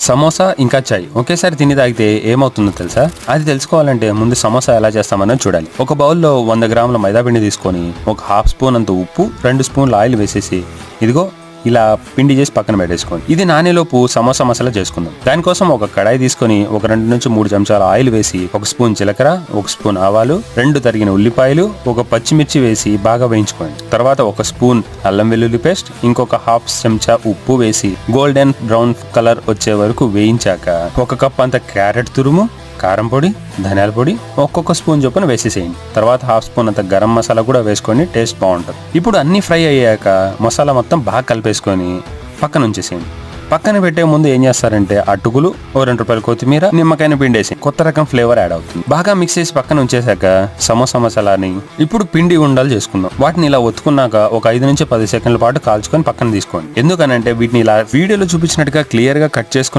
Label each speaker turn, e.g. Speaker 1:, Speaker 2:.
Speaker 1: సమోసా ఇంకా చాయ్ ఒకేసారి తిని తాగితే ఏమవుతుందో తెలుసా? అది తెలుసుకోవాలంటే ముందు సమోసా ఎలా చేస్తామని చూడాలి. ఒక బౌల్లో 100 గ్రాముల మైదా పిండి తీసుకొని ఒక హాఫ్ స్పూన్ అంత ఉప్పు, 2 స్పూన్ల ఆయిల్ వేసేసి ఇదిగో ఇలా పిండి చేసి పక్కన పెట్టేసుకోండి. ఇది నానేలోపు సమోసా మసాలా చేసుకుందాం. దానికోసం ఒక కడాయి తీసుకొని ఒక 2 నుంచి 3 చెంచాల ఆయిల్ వేసి 1 స్పూన్ జీలకర్ర, 1 స్పూన్ ఆవాలు, 2 తరిగిన ఉల్లిపాయలు, 1 పచ్చిమిర్చి వేసి బాగా వేయించుకోండి. తర్వాత 1 స్పూన్ అల్లం వెల్లుల్లి పేస్ట్, ఇంకొక హాఫ్ చెంచా ఉప్పు వేసి గోల్డెన్ బ్రౌన్ కలర్ వచ్చే వరకు వేయించాక 1 కప్ అంత క్యారెట్ తురుము, కారం పొడి, ధనియాల పొడి ఒక్కొక్క స్పూన్ చొప్పున వేసేసేయండి. తర్వాత హాఫ్ స్పూన్ అంత గరం మసాలా కూడా వేసుకొని టేస్ట్ బాగుంటుంది. ఇప్పుడు అన్ని ఫ్రై అయ్యాక మసాలా మొత్తం బాగా కలిపేసుకొని పక్కన ఉంచేసేయండి. పక్కన పెట్టే ముందు ఏం చేస్తారంటే అటుకులు, ఓ 2 రూపాయల కొత్తిమీర, నిమ్మకాయని పిండేసి కొత్త రకం ఫ్లేవర్ యాడ్ అవుతుంది. బాగా మిక్స్ చేసి పక్కన ఉంచేసాక సమోసా మసాలాని ఇప్పుడు పిండి ఉండాలి చేసుకుందాం. వాటిని ఇలా ఒత్తుకున్నాక ఒక 5 నుంచి 10 సెకండ్ల పాటు కాల్చుకొని పక్కన తీసుకోండి. ఎందుకనంటే వీటిని ఇలా వీడియోలో చూపించినట్టుగా క్లియర్ గా కట్ చేసుకున్న